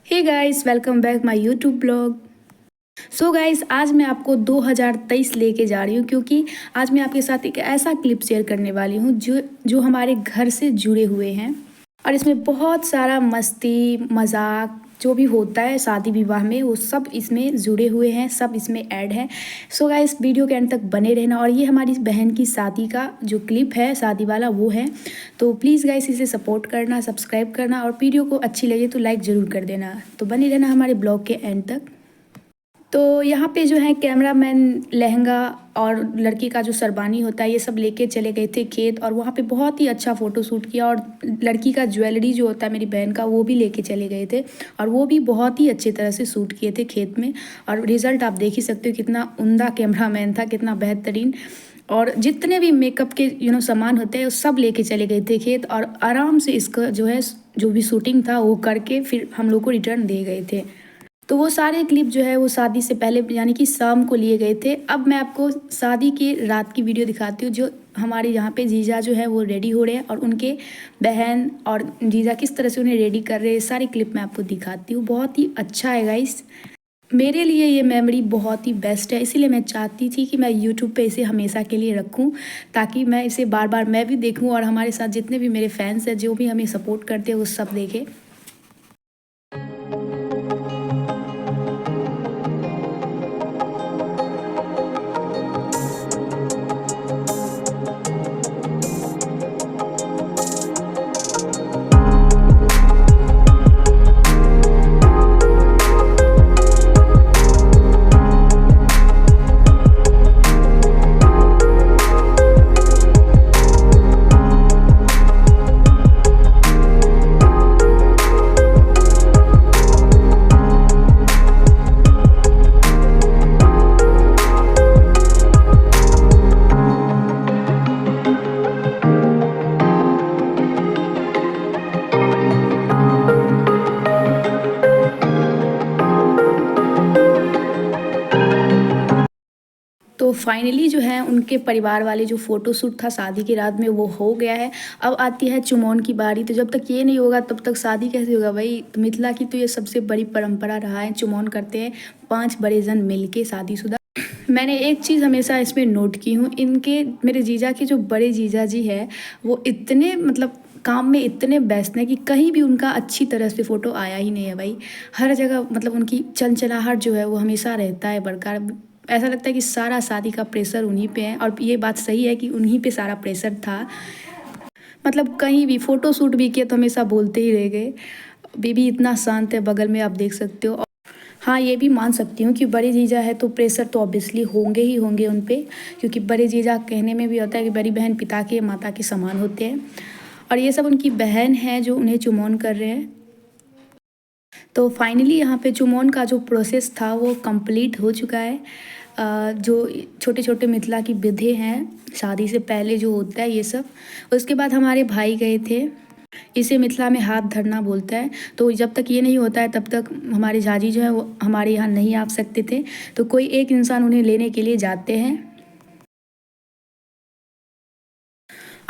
Hey guys, welcome back my YouTube blog. So guys, आज मैं आपको 2023 लेके जा रही हूँ क्योंकि आज मैं आपके साथ एक ऐसा क्लिप शेयर करने वाली हूँ जो जो हमारे घर से जुड़े हुए हैं। और इसमें बहुत सारा मस्ती मजाक जो भी होता है शादी विवाह में वो सब इसमें जुड़े हुए हैं, सब इसमें ऐड है। सो गाइस, वीडियो के एंड तक बने रहना। और ये हमारी बहन की शादी का जो क्लिप है शादी वाला वो है, तो प्लीज़ गाइस इसे सपोर्ट करना, सब्सक्राइब करना और वीडियो को अच्छी लगे तो लाइक ज़रूर कर देना। तो बने रहना हमारे ब्लॉग के एंड तक। तो यहाँ पे जो है कैमरामैन लहंगा और लड़की का जो सरबानी होता है ये सब लेके चले गए थे खेत, और वहाँ पे बहुत ही अच्छा फ़ोटो शूट किया। और लड़की का ज्वेलरी जो होता है मेरी बहन का वो भी लेके चले गए थे, और वो भी बहुत ही अच्छी तरह से शूट किए थे खेत में। और रिज़ल्ट आप देख ही सकते हो कितना उम्दा कैमरामैन था, कितना बेहतरीन। और जितने भी मेकअप के सामान होते हैं वो सब लेके चले गए थे खेत, और आराम से इसका जो है जो भी शूटिंग था वो करके फिर हम लोग को रिटर्न दे गए थे। तो वो सारे क्लिप जो है वो शादी से पहले यानी कि शाम को लिए गए थे। अब मैं आपको शादी की रात की वीडियो दिखाती हूँ, जो हमारे यहाँ पे जीजा जो है वो रेडी हो रहे हैं और उनके बहन और जीजा किस तरह से उन्हें रेडी कर रहे हैं, सारी क्लिप मैं आपको दिखाती हूँ। बहुत ही अच्छा है गाइस, मेरे लिए ये मेमोरी बहुत ही बेस्ट है, इसीलिए मैं चाहती थी कि मैं यूट्यूब पे इसे हमेशा के लिए रखूं, ताकि मैं इसे बार बार मैं भी देखूं और हमारे साथ जितने भी मेरे फैंस हैं जो भी हमें सपोर्ट करते हैं वो सब देखें। तो फाइनली जो है उनके परिवार वाले जो फ़ोटो शूट था शादी की रात में वो हो गया है। अब आती है चुमौन की बारी। तो जब तक ये नहीं होगा तब तक शादी कैसे होगा भाई। तो मिथिला की तो ये सबसे बड़ी परंपरा रहा है, चुमौन करते हैं 5 बड़े जन मिल के शादीशुदा। मैंने एक चीज़ हमेशा इसमें नोट की हूँ, इनके मेरे जीजा के जो बड़े जीजा जी है वो इतने काम में इतने व्यस्त हैं कि कहीं भी उनका अच्छी तरह से फ़ोटो आया ही नहीं है भाई। हर जगह उनकी चंचलाहट जो है वो हमेशा रहता है बरकरार। ऐसा लगता है कि सारा शादी का प्रेशर उन्हीं पे है, और ये बात सही है कि उन्हीं पे सारा प्रेशर था। कहीं भी फ़ोटो शूट भी किया तो हमेशा बोलते ही रह गए। बेबी इतना शांत है बगल में, आप देख सकते हो। हाँ, ये भी मान सकती हूँ कि बड़े जीजा है तो प्रेशर तो ऑब्वियसली होंगे ही होंगे उन पे, क्योंकि बड़े जीजा कहने में भी होता है कि बड़ी बहन पिता के माता के समान होते हैं। और ये सब उनकी बहन है जो उन्हें चुमौन कर रहे हैं। तो फाइनली यहाँ पे चुमौन का जो प्रोसेस था वो कंप्लीट हो चुका है। जो छोटे छोटे मिथिला की विधि हैं शादी से पहले जो होता है ये सब, उसके बाद हमारे भाई गए थे। इसे मिथिला में हाथ धरना बोलता है। तो जब तक ये नहीं होता है तब तक हमारे झाजी जो है वो हमारे यहाँ नहीं आ सकते थे, तो कोई एक इंसान उन्हें लेने के लिए जाते हैं।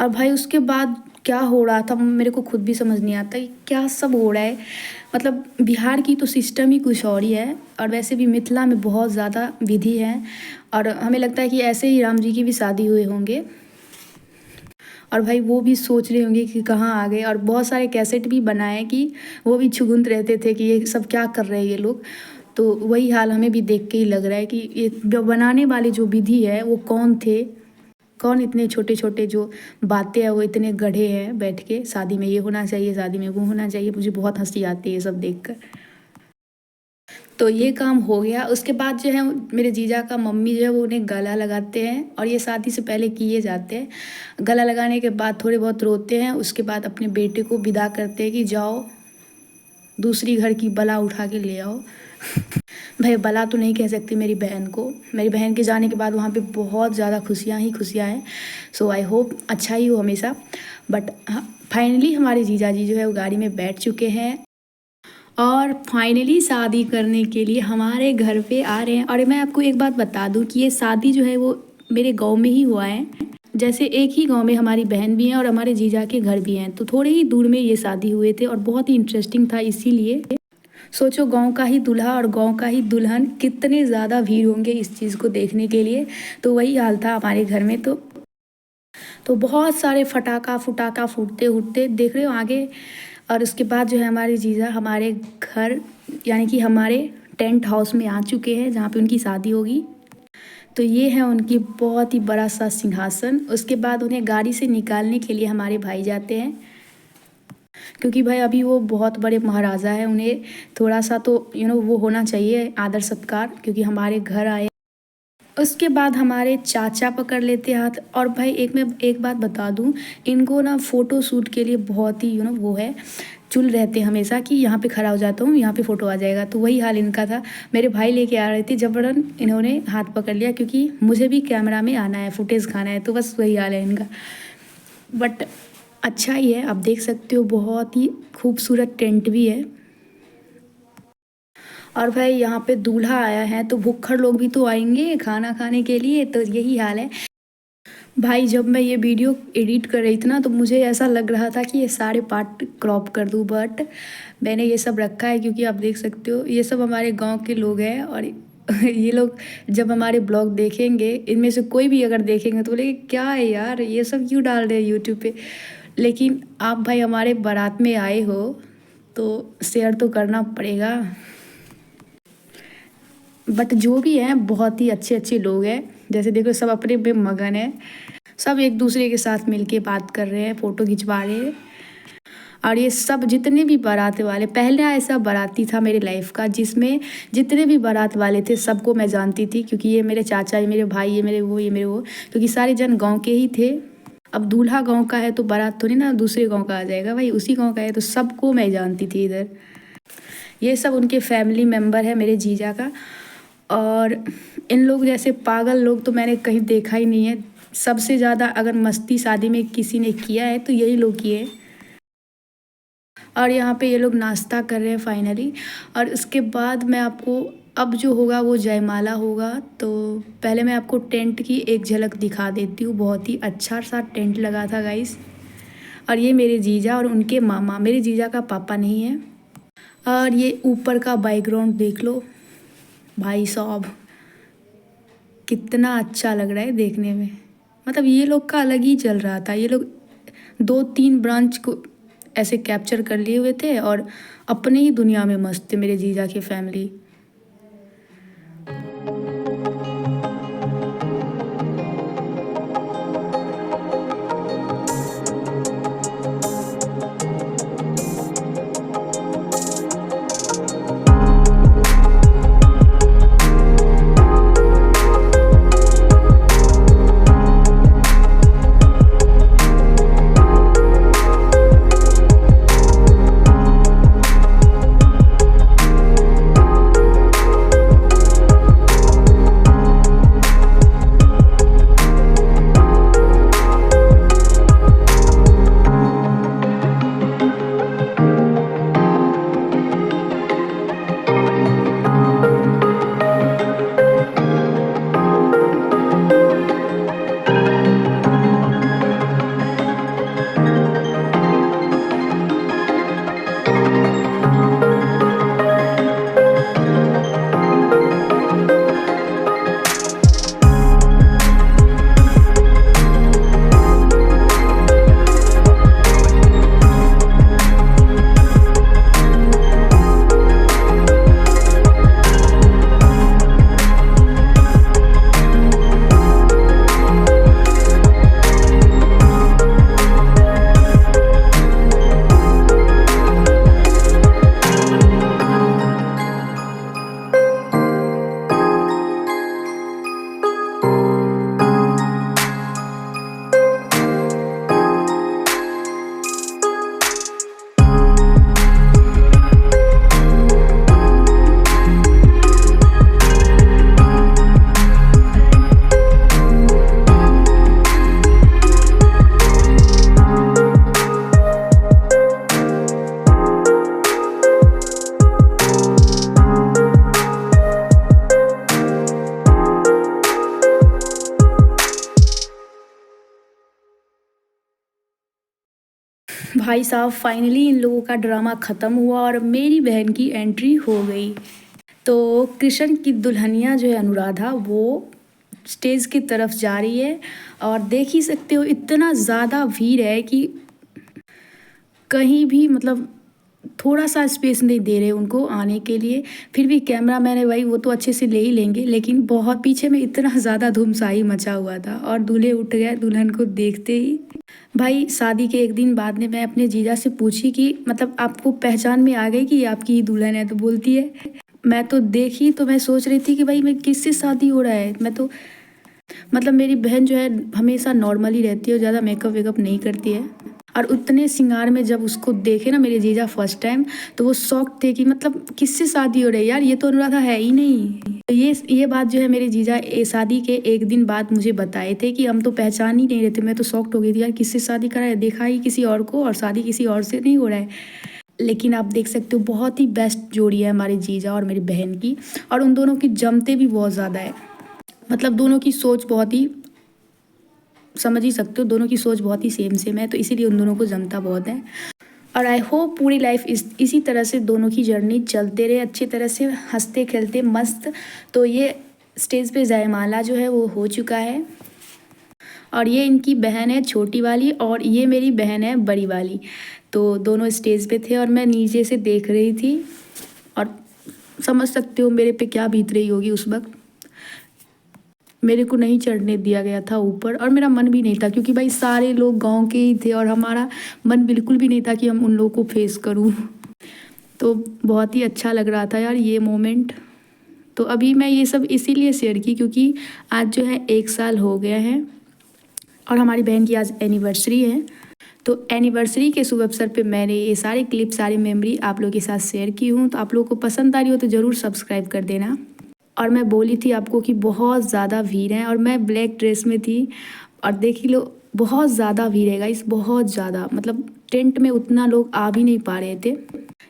और भाई उसके बाद क्या हो रहा था मेरे को खुद भी समझ नहीं आता कि क्या सब हो रहा है। बिहार की तो सिस्टम ही कुछ और ही है, और वैसे भी मिथिला में बहुत ज़्यादा विधि है। और हमें लगता है कि ऐसे ही राम जी की भी शादी हुए होंगे, और भाई वो भी सोच रहे होंगे कि कहाँ आ गए। और बहुत सारे कैसेट भी बनाए कि वो भी छुगुंत रहते थे कि ये सब क्या कर रहे हैं ये लोग। तो वही हाल हमें भी देख के ही लग रहा है कि ये जो बनाने वाले जो विधि है वो कौन थे, कौन इतने छोटे छोटे जो बातें हैं वो इतने गढ़े हैं बैठ के शादी में ये होना चाहिए, शादी में वो होना चाहिए। मुझे बहुत हंसी आती है ये सब देख कर। तो ये काम हो गया। उसके बाद जो है मेरे जीजा का मम्मी जो है वो उन्हें गला लगाते हैं, और ये शादी से पहले किए जाते हैं। गला लगाने के बाद थोड़े बहुत रोते हैं, उसके बाद अपने बेटे को विदा करते हैं कि जाओ दूसरी घर की बला उठा के ले आओ। भाई बला तो नहीं कह सकती मेरी बहन को, मेरी बहन के जाने के बाद वहाँ पे बहुत ज़्यादा खुशियाँ ही खुशियाँ हैं। सो आई होप अच्छा ही हो हमेशा। बट फाइनली हमारे जीजा जी जो है वो गाड़ी में बैठ चुके हैं, और फाइनली शादी करने के लिए हमारे घर पे आ रहे हैं। और मैं आपको एक बात बता दूं कि ये शादी जो है वो मेरे गांव में ही हुआ है। जैसे एक ही गांव में हमारी बहन भी हैं और हमारे जीजा के घर भी हैं, तो थोड़े ही दूर में ये शादी हुए थे और बहुत ही इंटरेस्टिंग था इसीलिए। सोचो, गांव का ही दूल्हा और गांव का ही दुल्हन, कितने ज़्यादा भीड़ होंगे इस चीज़ को देखने के लिए। तो वही हाल था हमारे घर में। तो बहुत सारे फटाका फुटाका फूटते उठते देख रहे हो आगे। और उसके बाद जो है हमारे जीजा हमारे घर यानी कि हमारे टेंट हाउस में आ चुके हैं जहाँ पे उनकी शादी होगी। तो ये है उनकी बहुत ही बड़ा सा सिंहासन। उसके बाद उन्हें गाड़ी से निकालने के लिए हमारे भाई जाते हैं, क्योंकि भाई अभी वो बहुत बड़े महाराजा है, उन्हें थोड़ा सा तो वो होना चाहिए आदर सत्कार, क्योंकि हमारे घर आए। उसके बाद हमारे चाचा पकड़ लेते हाथ। और भाई मैं एक बात बता दूं, इनको ना फ़ोटो शूट के लिए बहुत ही वो है, चुल रहते हमेशा कि यहाँ पे खड़ा हो जाता हूँ, यहाँ पे फ़ोटो आ जाएगा। तो वही हाल इनका था। मेरे भाई लेके आ रहे थे, जबरन इन्होंने हाथ पकड़ लिया, क्योंकि मुझे भी कैमरा में आना है, फुटेज खाना है। तो बस वही हाल है इनका। बट अच्छा ही है, आप देख सकते हो बहुत ही खूबसूरत टेंट भी है। और भाई यहाँ पे दूल्हा आया है, तो भुक्खड़ लोग भी तो आएंगे खाना खाने के लिए। तो यही हाल है भाई। जब मैं ये वीडियो एडिट कर रही थी ना, तो मुझे ऐसा लग रहा था कि ये सारे पार्ट क्रॉप कर दूँ, बट मैंने ये सब रखा है, क्योंकि आप देख सकते हो ये सब हमारे गांव के लोग हैं। और ये लोग जब हमारे ब्लॉग देखेंगे, इनमें से कोई भी अगर देखेंगे तो बोलेंगे क्या है यार, ये सब क्यों डाल रहे हैं यूट्यूब पे। लेकिन आप भाई हमारे बारात में आए हो तो शेयर तो करना पड़ेगा। बट जो भी हैं बहुत ही अच्छे अच्छे लोग हैं। जैसे देखो, सब अपने पे मगन है, सब एक दूसरे के साथ मिलके बात कर रहे हैं, फ़ोटो खिंचवा रहे हैं। और ये सब जितने भी बारात वाले, पहले ऐसा बाराती था मेरे लाइफ का जिसमें जितने भी बारात वाले थे सबको मैं जानती थी, क्योंकि ये मेरे चाचा, ये मेरे भाई, ये मेरे वो, क्योंकि सारे जन गाँव के ही थे। अब दूल्हा गाँव का है तो बारात थोड़ी ना दूसरे गाँव का आ जाएगा, भाई उसी गाँव का है, तो सबको मैं जानती थी इधर। ये सब उनके फैमिली मेम्बर है मेरे जीजा का। और इन लोग जैसे पागल लोग तो मैंने कहीं देखा ही नहीं है। सबसे ज़्यादा अगर मस्ती शादी में किसी ने किया है तो यही लोग किए। और यहाँ पे ये लोग नाश्ता कर रहे हैं फाइनली। और उसके बाद मैं आपको अब जो होगा वो जयमाला होगा। तो पहले मैं आपको टेंट की एक झलक दिखा देती हूँ। बहुत ही अच्छा सा टेंट लगा था गाइस। और ये मेरे जीजा और उनके मामा, मेरे जीजा का पापा नहीं है। और ये ऊपर का बैकग्राउंड देख लो भाई साहब, कितना अच्छा लग रहा है देखने में। मतलब ये लोग का अलग ही चल रहा था। ये लोग 2-3 ब्रांच को ऐसे कैप्चर कर लिए हुए थे और अपने ही दुनिया में मस्त थे मेरे जीजा की फैमिली। भाई साहब फाइनली इन लोगों का ड्रामा ख़त्म हुआ और मेरी बहन की एंट्री हो गई। तो कृष्ण की दुल्हनिया जो है अनुराधा, वो स्टेज की तरफ जा रही है और देख ही सकते हो इतना ज़्यादा भीड़ है कि कहीं भी मतलब थोड़ा सा स्पेस नहीं दे रहे उनको आने के लिए। फिर भी कैमरा मैन है भाई, वो तो अच्छे से ले ही लेंगे, लेकिन बहुत पीछे में इतना ज़्यादा धूमसाई मचा हुआ था और दूल्हे उठ गए दुल्हन को देखते ही। भाई शादी के एक दिन बाद में मैं अपने जीजा से पूछी कि मतलब आपको पहचान में आ गई कि ये आपकी ही दुल्हन है? तो बोलती है मैं तो देखी तो मैं सोच रही थी कि भाई मैं किससे शादी हो रहा है। मैं तो मतलब मेरी बहन जो है हमेशा नॉर्मल ही रहती है, ज़्यादा मेकअप वेकअप नहीं करती है। और उतने श्रृंगार में जब उसको देखे ना मेरे जीजा फर्स्ट टाइम, तो वो शॉक थे कि मतलब किससे शादी हो रही है यार, ये तो अनुराधा है ही नहीं। तो ये बात जो है मेरे जीजा शादी के एक दिन बाद मुझे बताए थे कि हम तो पहचान ही नहीं रहे थे। मैं तो शॉक्ड हो गई थी यार, किससे शादी करा है, देखा ही किसी और को और शादी किसी और से नहीं हो रहा है। लेकिन आप देख सकते हो बहुत ही बेस्ट जोड़ी है हमारे जीजा और मेरी बहन की, और उन दोनों की जमते भी बहुत ज़्यादा है। मतलब दोनों की सोच बहुत ही, समझ ही सकते हो, दोनों की सोच बहुत ही सेम है, तो इसीलिए उन दोनों को जमता बहुत है। और आई होप पूरी लाइफ इसी तरह से दोनों की जर्नी चलते रहे, अच्छी तरह से हंसते खेलते मस्त। तो ये स्टेज पे जयमाला जो है वो हो चुका है, और ये इनकी बहन है छोटी वाली और ये मेरी बहन है बड़ी वाली। तो दोनों स्टेज पे थे और मैं नीचे से देख रही थी, और समझ सकते हो मेरे पे क्या बीत रही होगी उस वक्त। मेरे को नहीं चढ़ने दिया गया था ऊपर, और मेरा मन भी नहीं था क्योंकि भाई सारे लोग गांव के ही थे और हमारा मन बिल्कुल भी नहीं था कि हम उन लोगों को फेस करूं। तो बहुत ही अच्छा लग रहा था यार ये मोमेंट। तो अभी मैं ये सब इसीलिए शेयर की क्योंकि आज जो है 1 साल हो गया है और हमारी बहन की आज एनिवर्सरी है। तो एनिवर्सरी के शुभ अवसर पे मैंने ये सारे क्लिप, सारी मेमोरी आप लोगों के साथ शेयर की हूँ। तो आप लोगों को पसंद आ रही हो तो ज़रूर सब्सक्राइब कर देना। और मैं बोली थी आपको कि बहुत ज़्यादा भीड़ है, और मैं ब्लैक ड्रेस में थी, और देख ही लो बहुत ज़्यादा भीड़ है गाइस, बहुत ज़्यादा। मतलब टेंट में उतना लोग आ भी नहीं पा रहे थे।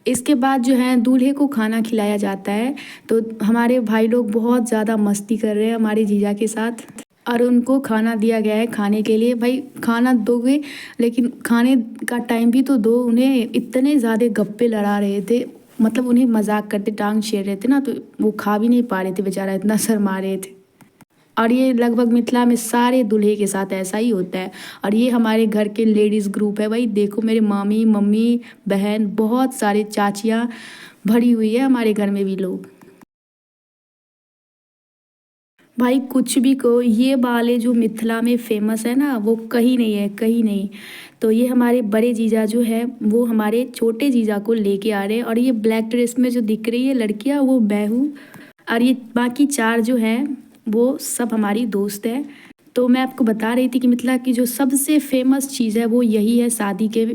इसके बाद जो है दूल्हे को खाना खिलाया जाता है। तो हमारे भाई लोग बहुत ज़्यादा मस्ती कर रहे हैं हमारे जीजा के साथ, और उनको खाना दिया गया है खाने के लिए। भाई खाना दोगे लेकिन खाने का टाइम भी तो दो उन्हें। इतने ज़्यादा गप्पे लड़ा रहे थे, मतलब उन्हें मजाक करते टांग छेड़ रहे थे ना, तो वो खा भी नहीं पा रहे थे बेचारा, इतना शर्मा रहे थे। और ये लगभग मिथिला में सारे दूल्हे के साथ ऐसा ही होता है। और ये हमारे घर के लेडीज़ ग्रुप है भाई, देखो मेरे मामी मम्मी बहन, बहुत सारे चाचियाँ भरी हुई है हमारे घर में भी लोग। भाई कुछ भी कहो, ये वाले जो मिथिला में फेमस है ना, वो कहीं नहीं है, कहीं नहीं। तो ये हमारे बड़े जीजा जो है वो हमारे छोटे जीजा को लेके आ रहे हैं, और ये ब्लैक ड्रेस में जो दिख रही है लड़कियां वो मैं हूँ, और ये बाकी 4 जो हैं वो सब हमारी दोस्त है। तो मैं आपको बता रही थी कि मिथिला की जो सबसे फेमस चीज़ है वो यही है, शादी के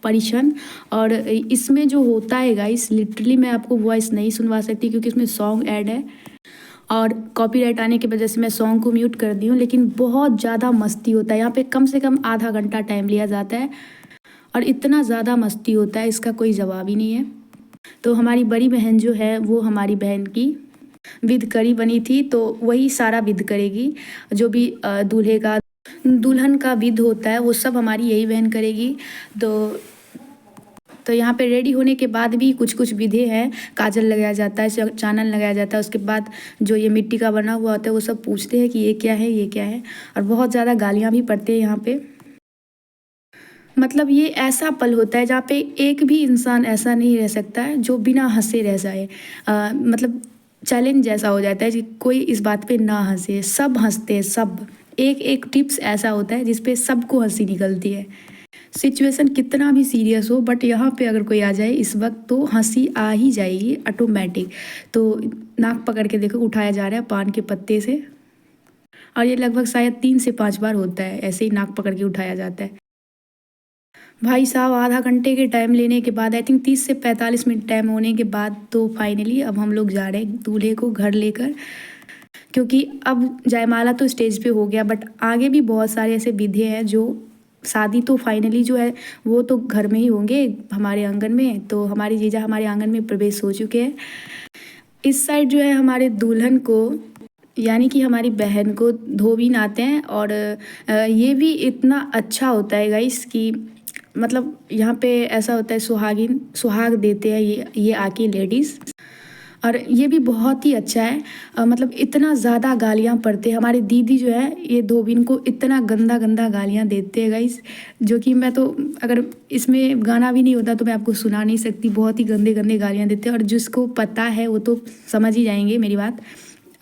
परिछन। और इसमें जो होता है गाइस, लिटरली मैं आपको वॉइस नहीं सुनवा सकती क्योंकि इसमें सॉन्ग ऐड है, और कॉपीराइट आने की वजह से मैं सॉन्ग को म्यूट कर दी हूँ। लेकिन बहुत ज़्यादा मस्ती होता है यहाँ पे, कम से कम आधा घंटा टाइम लिया जाता है, और इतना ज़्यादा मस्ती होता है इसका कोई जवाब ही नहीं है। तो हमारी बड़ी बहन जो है वो हमारी बहन की विद करी बनी थी, तो वही सारा विद करेगी। जो भी दूल्हे का दुल्हन का विद होता है वो सब हमारी यही बहन करेगी। तो यहाँ पे रेडी होने के बाद भी कुछ कुछ विधि हैं, काजल लगाया जाता है, चानन लगाया जाता है, उसके बाद जो ये मिट्टी का बना हुआ होता है वो सब पूछते हैं कि ये क्या है, ये क्या है। और बहुत ज़्यादा गालियाँ भी पड़ती हैं यहाँ पे। मतलब ये ऐसा पल होता है जहाँ पे एक भी इंसान ऐसा नहीं रह सकता है जो बिना हंसे रह जाए। मतलब चैलेंज जैसा हो जाता है कि कोई इस बात पे ना हंसे, सब हंसते हैं सब। एक एक टिप्स ऐसा होता है जिसपे सबको हंसी निकलती है। सिचुएशन कितना भी सीरियस हो, बट यहाँ पे अगर कोई आ जाए इस वक्त तो हंसी आ ही जाएगी ऑटोमेटिक। तो नाक पकड़ के देखो उठाया जा रहा है पान के पत्ते से, और ये लगभग शायद 3 से 5 बार होता है, ऐसे ही नाक पकड़ के उठाया जाता है। भाई साहब आधा घंटे के टाइम लेने के बाद, आई थिंक 30 से 45 मिनट टाइम होने के बाद, तो फाइनली अब हम लोग जा रहे हैं दूल्हे को घर लेकर। क्योंकि अब जयमाला तो स्टेज पे हो गया, बट आगे भी बहुत सारे ऐसे विधि हैं जो शादी तो फाइनली जो है वो तो घर में ही होंगे हमारे आंगन में। तो हमारी जीजा हमारे आंगन में प्रवेश हो चुके हैं। इस साइड जो है हमारे दुल्हन को, यानी कि हमारी बहन को धोबी नाते हैं। और ये भी इतना अच्छा होता है गाइस कि मतलब यहाँ पे ऐसा होता है, सुहाग देते हैं ये आके लेडीज़। और ये भी बहुत ही अच्छा है। मतलब इतना ज़्यादा गालियाँ पड़ते हैं हमारे दीदी जो है, ये धोबिन को इतना गंदा गंदा गालियाँ देते हैं गाइस, जो कि मैं तो अगर इसमें गाना भी नहीं होता तो मैं आपको सुना नहीं सकती। बहुत ही गंदे गंदे गालियाँ देते हैं, और जिसको पता है वो तो समझ ही जाएंगे मेरी बात।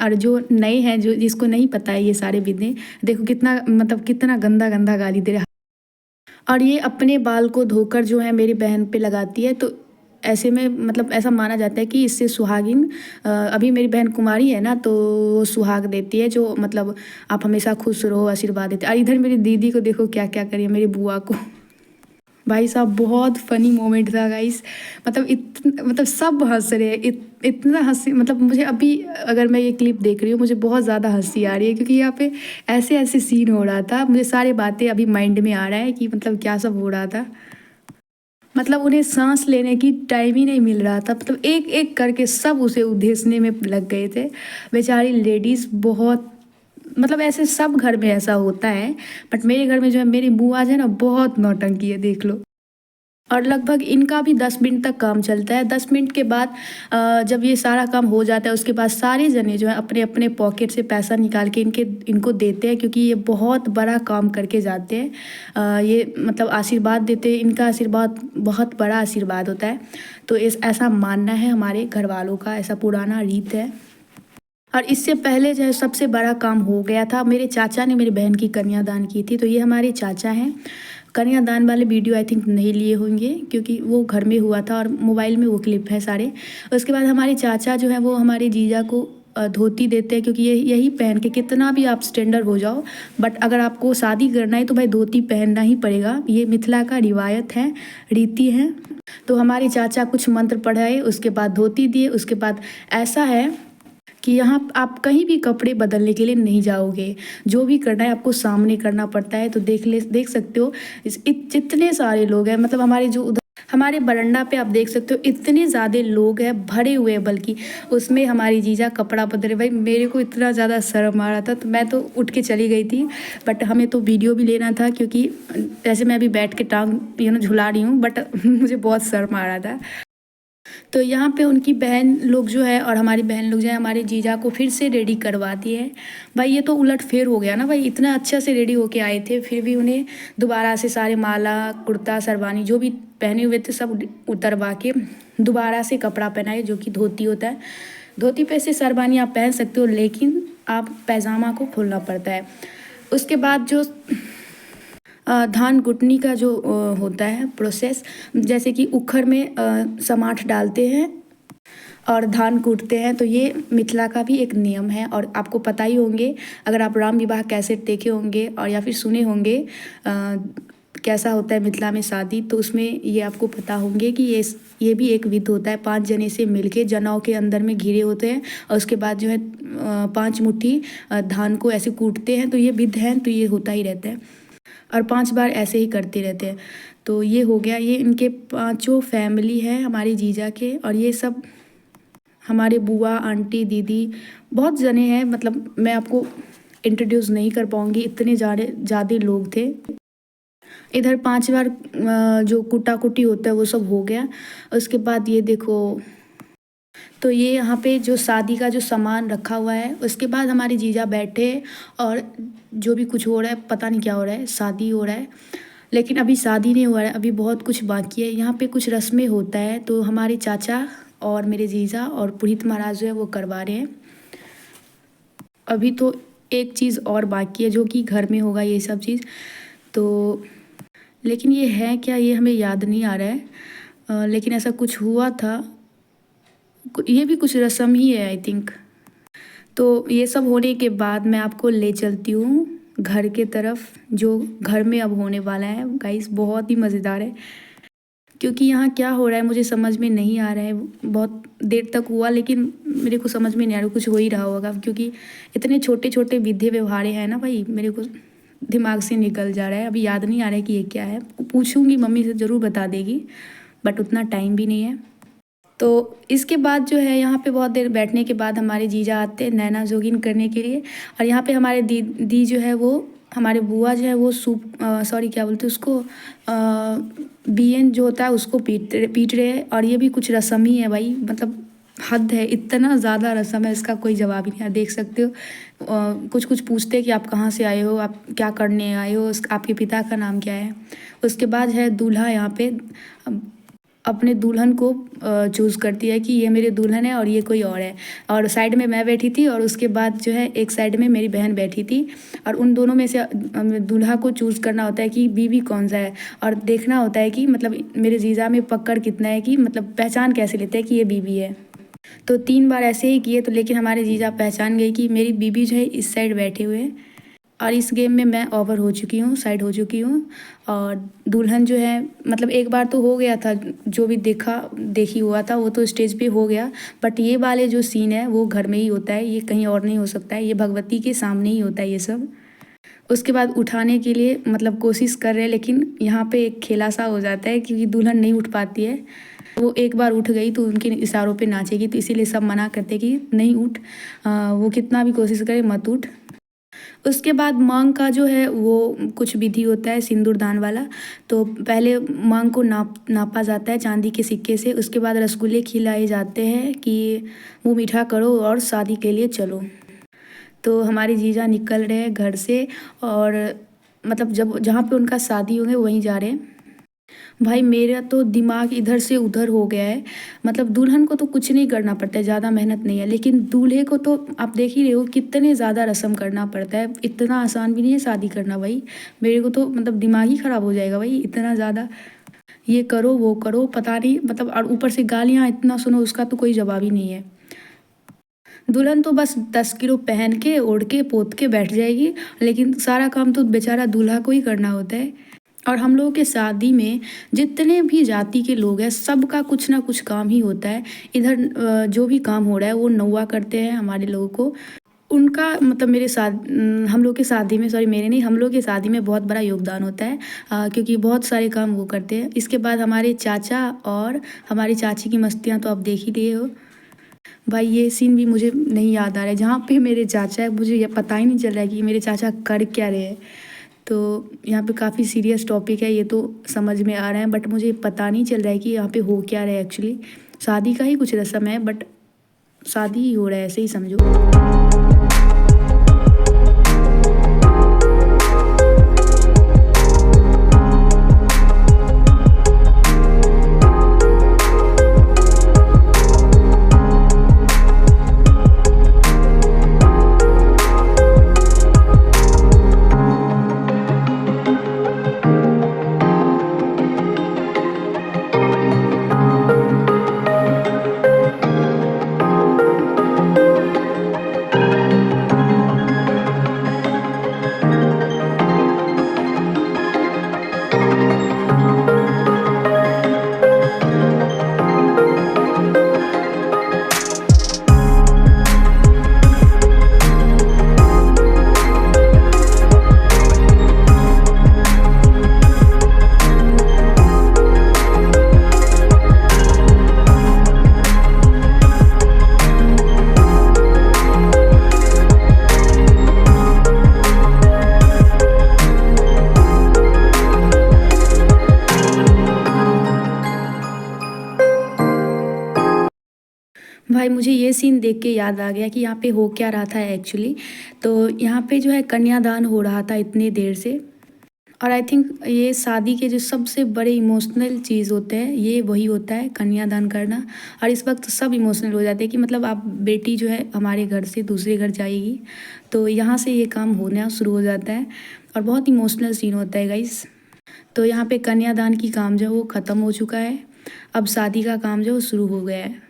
और जो नए हैं, जो जिसको नहीं पता है ये सारे विद्य, देखो कितना मतलब कितना गंदा गंदा गाली दे रहा है। और ये अपने बाल को धोकर जो है मेरी बहन पे लगाती है, तो ऐसे में मतलब ऐसा माना जाता है कि इससे सुहागिन, अभी मेरी बहन कुमारी है ना, तो वो सुहाग देती है, जो मतलब आप हमेशा खुश रहो, आशीर्वाद देते। और इधर मेरी दीदी को देखो क्या क्या करिए, मेरी बुआ को। भाई साहब बहुत फनी मोमेंट था गाइस। मतलब सब हंस रहे हैं, इतना हंसी, मतलब मुझे अभी अगर मैं ये क्लिप देख रही हूँ मुझे बहुत ज़्यादा हंसी आ रही है, क्योंकि यहाँ पे ऐसे ऐसे सीन हो रहा था। मुझे सारी बातें अभी माइंड में आ रहा है कि मतलब क्या सब हो रहा था। मतलब उन्हें सांस लेने की टाइम ही नहीं मिल रहा था, मतलब एक एक करके सब उसे उधेसने में लग गए थे। बेचारी लेडीज़ बहुत, मतलब ऐसे सब घर में ऐसा होता है, बट मेरे घर में जो है मेरी बुआ जो है ना, बहुत नौटंकी है, देख लो। और लगभग इनका भी 10 मिनट तक काम चलता है। 10 मिनट के बाद जब ये सारा काम हो जाता है, उसके बाद सारे जने जो है अपने अपने पॉकेट से पैसा निकाल के इनको देते हैं, क्योंकि ये बहुत बड़ा काम करके जाते हैं। ये मतलब आशीर्वाद देते हैं, इनका आशीर्वाद बहुत बड़ा आशीर्वाद होता है। तो ऐसा मानना है हमारे घर वालों का, ऐसा पुराना रीत है। और इससे पहले जो है सबसे बड़ा काम हो गया था, मेरे चाचा ने मेरी बहन की कन्यादान की थी। तो ये हमारे चाचा हैं। कन्यादान वाले वीडियो आई थिंक नहीं लिए होंगे, क्योंकि वो घर में हुआ था और मोबाइल में वो क्लिप है सारे। उसके बाद हमारे चाचा जो है वो हमारे जीजा को धोती देते हैं, क्योंकि यही पहन के कितना भी आप स्टैंडर्ड हो जाओ, बट अगर आपको शादी करना है तो भाई धोती पहनना ही पड़ेगा। ये मिथिला का रिवायत है, रीति है। तो हमारे चाचा कुछ मंत्र पढ़ाए, उसके बाद धोती दिए। उसके बाद ऐसा है कि यहाँ आप कहीं भी कपड़े बदलने के लिए नहीं जाओगे, जो भी करना है आपको सामने करना पड़ता है। तो देख सकते हो जितने सारे लोग हैं, मतलब हमारे जो उधर हमारे बरंडा पे आप देख सकते हो इतने ज़्यादा लोग हैं, भरे हुए हैं। बल्कि उसमें हमारी जीजा कपड़ा बदल रहे। भाई मेरे को इतना ज़्यादा शर्म आ रहा था, तो मैं तो उठ के चली गई थी। बट हमें तो वीडियो भी लेना था, क्योंकि जैसे मैं अभी बैठ के टांग झुला रही हूँ, बट मुझे बहुत शर्म आ रहा था। तो यहाँ पे उनकी बहन लोग जो है और हमारी बहन लोग जो है हमारे जीजा को फिर से रेडी करवाती है। भाई ये तो उलट फेर हो गया ना, भाई इतना अच्छा से रेडी होके आए थे, फिर भी उन्हें दोबारा से सारे माला, कुर्ता, सरवानी जो भी पहने हुए थे सब उतरवा के दोबारा से कपड़ा पहनाए, जो कि धोती होता है। धोती पे से सरवानी आप पहन सकते हो, लेकिन आप पैजामा को खोलना पड़ता है। उसके बाद जो धान कुटनी का जो होता है प्रोसेस, जैसे कि उखड़ में समाठ डालते हैं और धान कूटते हैं, तो ये मिथिला का भी एक नियम है। और आपको पता ही होंगे, अगर आप राम विवाह कैसेट देखे होंगे और या फिर सुने होंगे कैसा होता है मिथिला में शादी, तो उसमें ये आपको पता होंगे कि ये भी एक विध होता है। 5 जने से मिलके जनेऊ के अंदर में घिरे होते हैं, और उसके बाद जो है 5 मुट्ठी धान को ऐसे कूटते हैं। तो ये विध है, तो ये होता ही रहता है, और 5 बार ऐसे ही करते रहते हैं। तो ये हो गया, ये इनके 5 फैमिली है हमारी जीजा के, और ये सब हमारे बुआ, आंटी, दीदी, बहुत जने हैं। मतलब मैं आपको इंट्रोड्यूस नहीं कर पाऊँगी, इतने ज़्यादा लोग थे। इधर 5 बार जो कुटा कुटी होता है वो सब हो गया। उसके बाद ये देखो, तो ये यहाँ पे जो शादी का जो सामान रखा हुआ है, उसके बाद हमारे जीजा बैठे, और जो भी कुछ हो रहा है, पता नहीं क्या हो रहा है, शादी हो रहा है। लेकिन अभी शादी नहीं हुआ है, अभी बहुत कुछ बाकी है। यहाँ पे कुछ रस्में होता है, तो हमारे चाचा और मेरे जीजा और पुरोहित महाराज जो है वो करवा रहे हैं। अभी तो एक चीज़ और बाकी है, जो कि घर में होगा ये सब चीज़। तो लेकिन ये है क्या, ये हमें याद नहीं आ रहा है। लेकिन ऐसा कुछ हुआ था, ये भी कुछ रस्म ही है आई थिंक। तो ये सब होने के बाद मैं आपको ले चलती हूँ घर के तरफ, जो घर में अब होने वाला है गाइस। बहुत ही मज़ेदार है, क्योंकि यहाँ क्या हो रहा है मुझे समझ में नहीं आ रहा है। बहुत देर तक हुआ, लेकिन मेरे को समझ में नहीं आ रहा, कुछ हो ही रहा होगा, क्योंकि इतने छोटे छोटे विधि व्यवहार हैं ना भाई, मेरे को दिमाग से निकल जा रहा है। अभी याद नहीं आ रहा है कि ये क्या है। पूछूंगी मम्मी से, ज़रूर बता देगी, बट उतना टाइम भी नहीं है। तो इसके बाद जो है यहाँ पे बहुत देर बैठने के बाद हमारे जीजा आते हैं नैना जोगिन करने के लिए। और यहाँ पे हमारे दी जो है वो हमारे बुआ जो है वो सूप सॉरी क्या बोलते हैं उसको बियन जो होता है उसको पीट रहे हैं। और ये भी कुछ रस्म ही है भाई, मतलब हद है, इतना ज़्यादा रस्म है, इसका कोई जवाब ही नहीं है। देख सकते हो कुछ कुछ पूछते हैं कि आप कहाँ से आए हो, आप क्या करने आए हो, आपके पिता का नाम क्या है। उसके बाद है दूल्हा यहाँ पे अपने दुल्हन को चूज़ करती है कि ये मेरे दुल्हन है और ये कोई और है। और साइड में मैं बैठी थी और उसके बाद जो है एक साइड में मेरी बहन बैठी थी। और उन दोनों में से दूल्हा को चूज़ करना होता है कि बीवी कौन सा है, और देखना होता है कि मतलब मेरे जीजा में पकड़ कितना है, कि मतलब पहचान कैसे लेते हैं कि ये बीवी है। तो 3 बार ऐसे ही किए, तो लेकिन हमारे जीजा पहचान गई कि मेरी बीवी जो है इस साइड बैठे हुए हैं। और इस गेम में मैं ओवर हो चुकी हूँ, साइड हो चुकी हूँ। और दुल्हन जो है मतलब एक बार तो हो गया था, जो भी देखी हुआ था वो तो स्टेज पे हो गया। बट ये वाले जो सीन है वो घर में ही होता है, ये कहीं और नहीं हो सकता है, ये भगवती के सामने ही होता है ये सब। उसके बाद उठाने के लिए मतलब कोशिश कर रहे हैं, लेकिन यहाँ पे एक खेला सा हो जाता है क्योंकि दुल्हन नहीं उठ पाती है। वो एक बार उठ गई तो उनके इशारों पे नाचेगी, तो इसीलिए सब मना करते कि नहीं उठ, वो कितना भी कोशिश करे मत उठ। उसके बाद मांग का जो है वो कुछ विधि होता है सिंदूर दान वाला। तो पहले मांग को नापा जाता है चांदी के सिक्के से। उसके बाद रसगुल्ले खिलाए जाते हैं कि मुँह मीठा करो और शादी के लिए चलो। तो हमारे जीजा निकल रहे हैं घर से, और मतलब जब जहाँ पे उनका शादी होंगे वहीं जा रहे हैं। भाई मेरा तो दिमाग इधर से उधर हो गया है। मतलब दुल्हन को तो कुछ नहीं करना पड़ता है, ज़्यादा मेहनत नहीं है, लेकिन दूल्हे को तो आप देख ही रहे हो कितने ज़्यादा रस्म करना पड़ता है। इतना आसान भी नहीं है शादी करना भाई। मेरे को तो मतलब दिमाग ही ख़राब हो जाएगा भाई, इतना ज़्यादा ये करो वो करो, पता नहीं मतलब। और ऊपर से गालियाँ इतना सुनो, उसका तो कोई जवाब ही नहीं है। दुल्हन तो बस 10 किलो पहन के ओढ़ के पोत के बैठ जाएगी, लेकिन सारा काम तो बेचारा दूल्हा को ही करना होता है। और हम लोगों के शादी में जितने भी जाति के लोग हैं सबका कुछ ना कुछ काम ही होता है। इधर जो भी काम हो रहा है वो नौआ करते हैं हमारे लोगों को। उनका मतलब हम लोग की शादी में, सॉरी मेरे नहीं, हम लोग की शादी में बहुत बड़ा योगदान होता है, क्योंकि बहुत सारे काम वो करते हैं। इसके बाद हमारे चाचा और हमारी चाची की मस्तियाँ तो आप देख ही लिए हो भाई। ये सीन भी मुझे नहीं याद आ रहा है, जहाँ पे मेरे चाचा है मुझे ये पता ही नहीं चल रहा है कि मेरे चाचा कर क्या रहे हैं। तो यहाँ पे काफ़ी सीरियस टॉपिक है, ये तो समझ में आ रहा है, बट मुझे पता नहीं चल रहा है कि यहाँ पे हो क्या रहा है। एक्चुअली शादी का ही कुछ रस्म है, बट शादी ही हो रहा है, ऐसे ही समझो। भाई मुझे ये सीन देख के याद आ गया कि यहाँ पे हो क्या रहा था एक्चुअली। तो यहाँ पे जो है कन्यादान हो रहा था इतने देर से। और आई थिंक ये शादी के जो सबसे बड़े इमोशनल चीज़ होते हैं ये वही होता है, कन्यादान करना। और इस वक्त सब इमोशनल हो जाते हैं कि मतलब आप बेटी जो है हमारे घर से दूसरे घर जाएगी, तो यहाँ से ये काम होना शुरू हो जाता है। और बहुत इमोशनल सीन होता है गाइस। तो यहाँ पे कन्यादान की काम जो है वो ख़त्म हो चुका है, अब शादी का काम जो है वो शुरू हो गया है।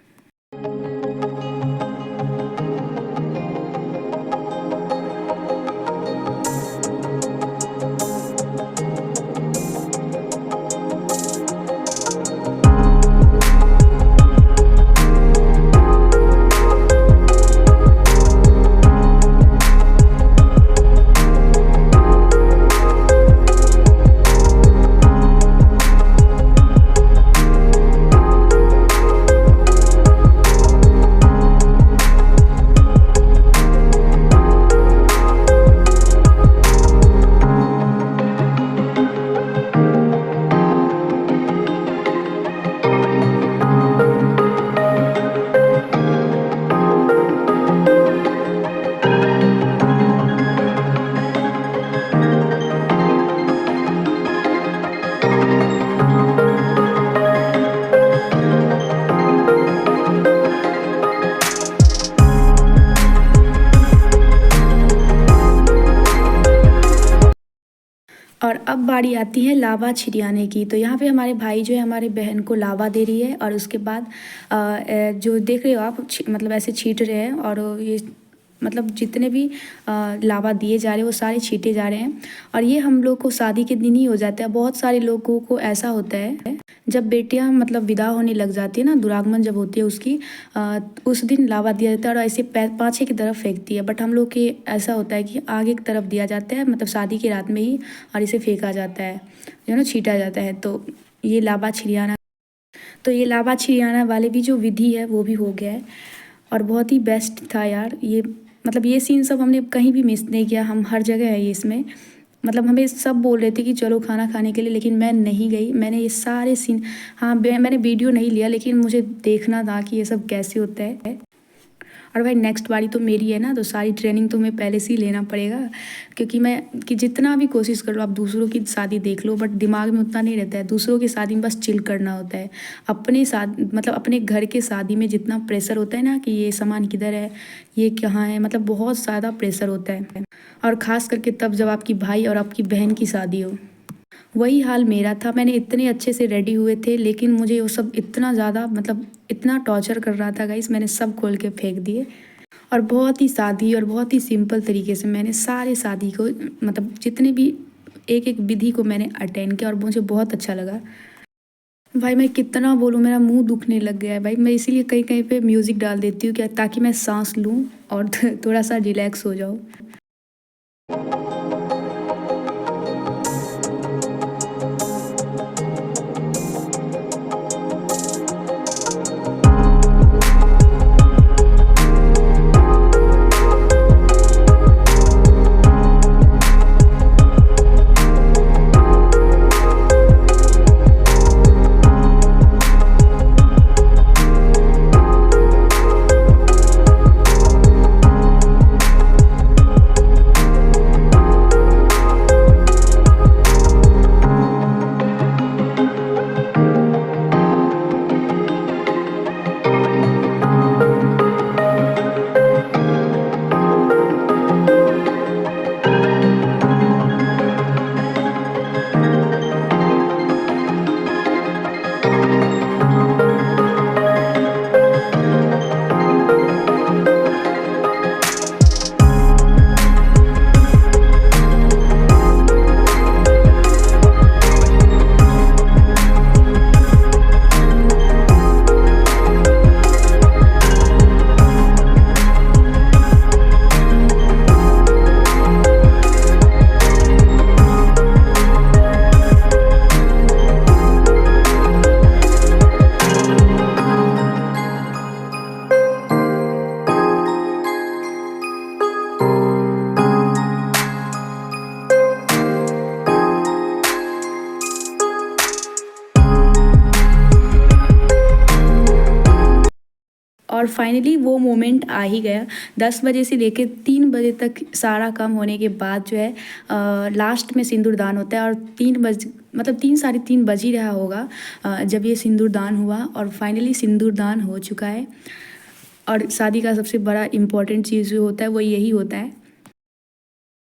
अब बारी आती है लावा छिड़ियाने की। तो यहाँ पे हमारे भाई जो है हमारे बहन को लावा दे रही है, और उसके बाद जो देख रहे हो आप मतलब ऐसे छीट रहे हैं, और ये मतलब जितने भी लावा दिए जा रहे हैं वो सारे छीटे जा रहे हैं। और ये हम लोग को शादी के दिन ही हो जाता है। बहुत सारे लोगों को ऐसा होता है जब बेटियां मतलब विदा होने लग जाती है ना, दुरागमन जब होती है उसकी, उस दिन लावा दिया जाता है और ऐसे पाछे की तरफ फेंकती है। बट हम लोग के ऐसा होता है कि आगे की तरफ दिया जाता है, मतलब शादी की रात में ही, और इसे फेंका जाता है, जो ना छीटा जाता है। तो ये लावा छिड़ियाना, तो ये लावा छिड़ियाना वाले भी जो विधि है वो भी हो गया है, और बहुत ही बेस्ट था यार ये। मतलब ये सीन सब हमने कहीं भी मिस नहीं किया, हम हर जगह है ये इसमें। मतलब हमें सब बोल रहे थे कि चलो खाना खाने के लिए, लेकिन मैं नहीं गई। मैंने ये सारे सीन, हाँ मैंने वीडियो नहीं लिया, लेकिन मुझे देखना था कि ये सब कैसे होता है। और भाई नेक्स्ट बारी तो मेरी है ना, तो सारी ट्रेनिंग तो मैं पहले से ही लेना पड़ेगा, क्योंकि मैं कि जितना भी कोशिश कर लो आप दूसरों की शादी देख लो, बट दिमाग में उतना नहीं रहता है। दूसरों की शादी में बस चिल करना होता है। अपने शादी मतलब अपने घर के शादी में जितना प्रेशर होता है ना कि ये सामान किधर है, ये कहाँ है, मतलब बहुत ज़्यादा प्रेशर होता है। और ख़ास करके तब जब आपकी भाई और आपकी बहन की शादी हो। वही हाल मेरा था। मैंने इतने अच्छे से रेडी हुए थे, लेकिन मुझे वो सब इतना ज़्यादा मतलब इतना टॉर्चर कर रहा था गाइस, मैंने सब खोल के फेंक दिए। और बहुत ही सादी और बहुत ही सिंपल तरीके से मैंने सारे शादी को मतलब जितने भी एक एक विधि को मैंने अटेंड किया, और मुझे बहुत अच्छा लगा। भाई मैं कितना बोलूँ, मेरा मुंह दुखने लग गया है भाई। मैं इसीलिए कहीं कहीं पे म्यूज़िक डाल देती हूँ क्या, ताकि मैं सांस लूँ और थोड़ा सा रिलैक्स हो जाऊँ। और फाइनली वो मोमेंट आ ही गया। 10 बजे से लेकर 3 बजे तक सारा काम होने के बाद जो है लास्ट में सिंदूरदान होता है। और 3 बज मतलब 3 साढ़े 3 बज ही रहा होगा जब ये सिंदूरदान हुआ, और फाइनली सिंदूरदान हो चुका है। और शादी का सबसे बड़ा इम्पोर्टेंट चीज़ जो होता है वो यही होता है।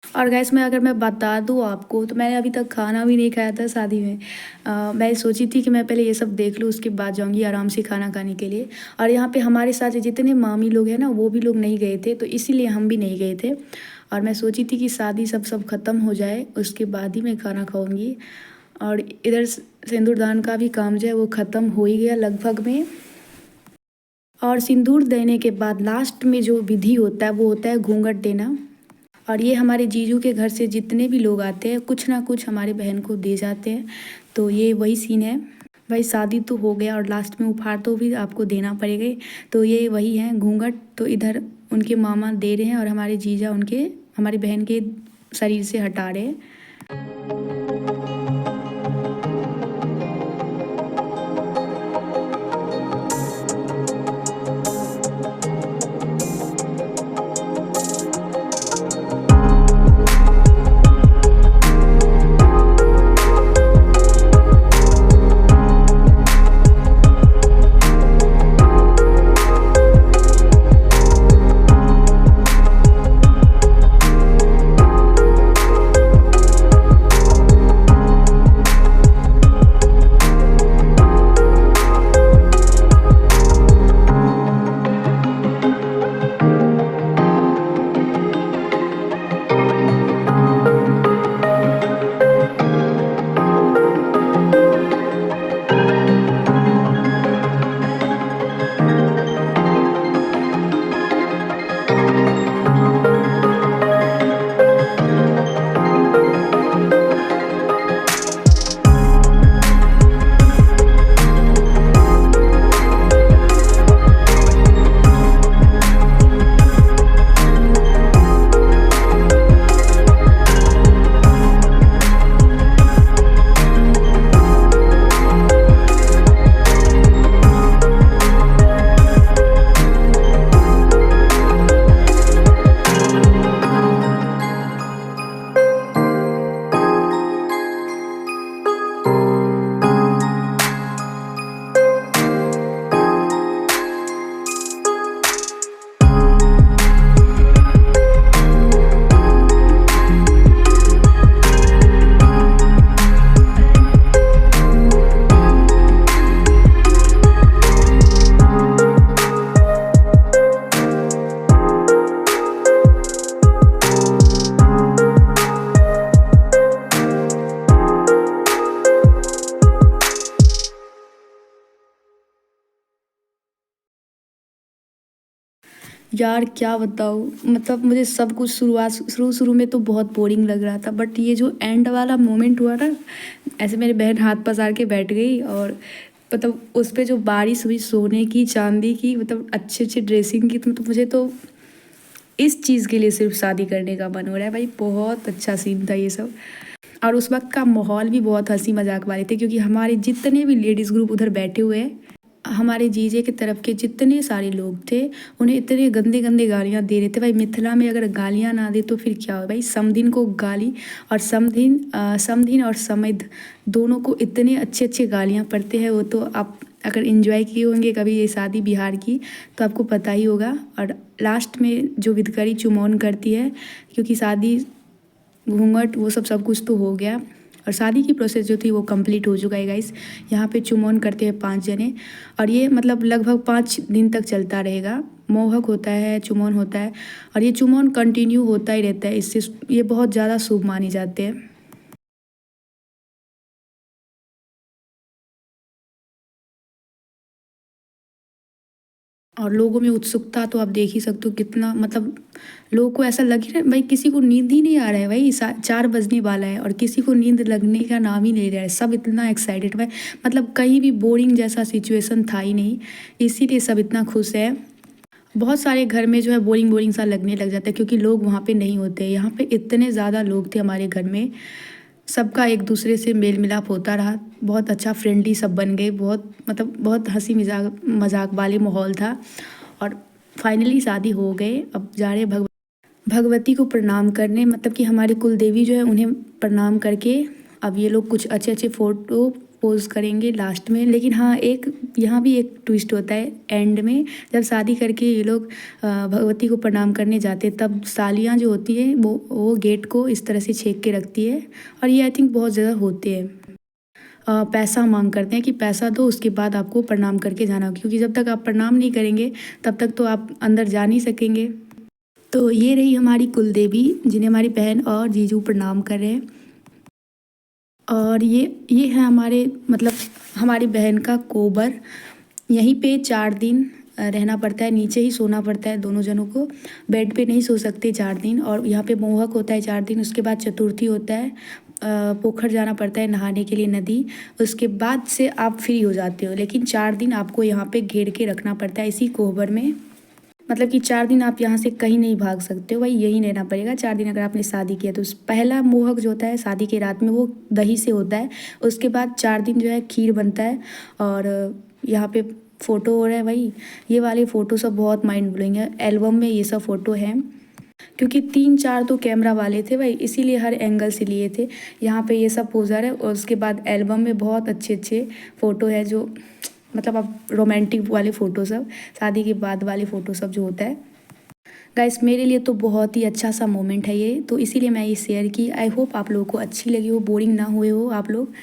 और गैस मैं अगर मैं बता दूँ आपको, तो मैंने अभी तक खाना भी नहीं खाया था शादी में। मैं सोची थी कि मैं पहले ये सब देख लूँ, उसके बाद जाऊँगी आराम से खाना खाने के लिए। और यहाँ पे हमारे साथ जितने मामी लोग हैं ना, वो भी लोग नहीं गए थे, तो इसीलिए हम भी नहीं गए थे। और मैं सोची थी कि शादी सब ख़त्म हो जाए, उसके बाद ही मैं खाना खाऊँगी। और इधर सिंदूरदान का भी काम जो है वो ख़त्म हो ही गया लगभग में। और सिंदूर देने के बाद लास्ट में जो विधि होता है वो होता है घूंघट देना। और ये हमारे जीजू के घर से जितने भी लोग आते हैं कुछ ना कुछ हमारे बहन को दे जाते हैं। तो ये वही सीन है भाई। शादी तो हो गया और लास्ट में उपहार तो भी आपको देना पड़ेगा। तो ये वही है घूंघट। तो इधर उनके मामा दे रहे हैं और हमारे जीजा उनके हमारी बहन के शरीर से हटा रहे हैं। यार क्या बताऊँ, मतलब मुझे सब कुछ शुरू में तो बहुत बोरिंग लग रहा था, बट ये जो एंड वाला मोमेंट हुआ ना, ऐसे मेरी बहन हाथ पसार के बैठ गई और मतलब उस पे जो बारिश हुई सोने की चांदी की, मतलब अच्छे अच्छे ड्रेसिंग की, तो मतलब मुझे तो इस चीज़ के लिए सिर्फ शादी करने का मन हो रहा है भाई। बहुत अच्छा सीन था ये सब। और उस वक्त का माहौल भी बहुत हंसी मजाक वाले थे, क्योंकि हमारे जितने भी लेडीज़ ग्रुप उधर बैठे हुए हैं, हमारे जीजे की तरफ के जितने सारे लोग थे, उन्हें इतने गंदे गंदे गालियाँ दे रहे थे भाई। मिथिला में अगर गालियाँ ना दे तो फिर क्या हो भाई। समधिन को गाली और समधिन और समिध दोनों को इतने अच्छे अच्छे गालियाँ पड़ते हैं। वो तो आप अगर इन्जॉय किए होंगे कभी ये शादी बिहार की तो आपको पता ही होगा। और लास्ट में जो विधकरी चुमौन करती है, क्योंकि शादी घूंघट वो सब कुछ तो हो गया और शादी की प्रोसेस जो थी वो कंप्लीट हो चुका है गाइस। यहाँ पे चुमौन करते हैं 5 जने और ये मतलब लगभग 5 दिन तक चलता रहेगा। मोहक होता है, चुमौन होता है और ये चुमौन कंटिन्यू होता ही रहता है। इससे ये बहुत ज़्यादा शुभ माने जाते हैं। और लोगों में उत्सुकता तो आप देख ही सकते हो कितना, मतलब लोगों को ऐसा लग ही रहा है भाई, किसी को नींद ही नहीं आ रहा है भाई। 4 बजने वाला है और किसी को नींद लगने का नाम ही नहीं ले रहा है। सब इतना एक्साइटेड भाई, मतलब कहीं भी बोरिंग जैसा सिचुएशन था ही नहीं, इसीलिए सब इतना खुश है। बहुत सारे घर में जो है बोरिंग बोरिंग सा लगने लग जाता है, क्योंकि लोग वहाँ पे नहीं होते। यहाँ पे इतने ज़्यादा लोग थे हमारे घर में, सबका एक दूसरे से मेल मिलाप होता रहा। बहुत अच्छा फ्रेंडली सब बन गए। बहुत मतलब बहुत हंसी मजाक मजाक वाले माहौल था और फाइनली शादी हो गए। अब जा रहे भगवती को प्रणाम करने, मतलब कि हमारी कुल देवी जो है उन्हें प्रणाम करके अब ये लोग कुछ अच्छे अच्छे फ़ोटो पोज करेंगे लास्ट में। लेकिन हाँ, एक यहाँ भी एक ट्विस्ट होता है एंड में। जब शादी करके ये लोग भगवती को प्रणाम करने जाते हैं, तब सालियाँ जो होती हैं वो गेट को इस तरह से छेक के रखती है। और ये आई थिंक बहुत ज़्यादा होते हैं। पैसा मांग करते हैं कि पैसा दो, उसके बाद आपको प्रणाम करके जाना होगा, क्योंकि जब तक आप प्रणाम नहीं करेंगे तब तक तो आप अंदर जा नहीं सकेंगे। तो ये रही हमारी कुलदेवी, जिन्हें हमारी बहन और जीजू प्रणाम कर रहे हैं। और ये है हमारे मतलब हमारी बहन का कोबर। यहीं पे 4 दिन रहना पड़ता है, नीचे ही सोना पड़ता है दोनों जनों को। बेड पे नहीं सो सकते 4 दिन। और यहाँ पे मोहक होता है 4 दिन। उसके बाद चतुर्थी होता है, पोखर जाना पड़ता है नहाने के लिए, नदी। उसके बाद से आप फ्री हो जाते हो, लेकिन 4 दिन आपको यहाँ पे घेर के रखना पड़ता है इसी कोहबर में। मतलब कि 4 दिन आप यहाँ से कहीं नहीं भाग सकते हो भाई, यहीं रहना पड़ेगा 4 दिन। अगर आपने शादी किया तो पहला मोहक जो होता है शादी के रात में वो दही से होता है। उसके बाद 4 दिन जो है खीर बनता है। और यहाँ पे फ़ोटो हो रहा है भाई, ये वाले फ़ोटो सब बहुत माइंड ब्लोइंग है। एल्बम में ये सब फ़ोटो हैं, क्योंकि 3-4 तो कैमरा वाले थे भाई, इसीलिए हर एंगल से लिए थे। यहाँ पे ये सब पोज़र है और उसके बाद एल्बम में बहुत अच्छे अच्छे फ़ोटो है, जो मतलब अब रोमांटिक वाले फ़ोटो सब, शादी के बाद वाले फ़ोटो सब जो होता है। गाइस मेरे लिए तो बहुत ही अच्छा सा मोमेंट है ये, तो इसीलिए मैं ये शेयर की। आई होप आप लोगों को अच्छी लगी हो, बोरिंग ना हुए हो आप लोग।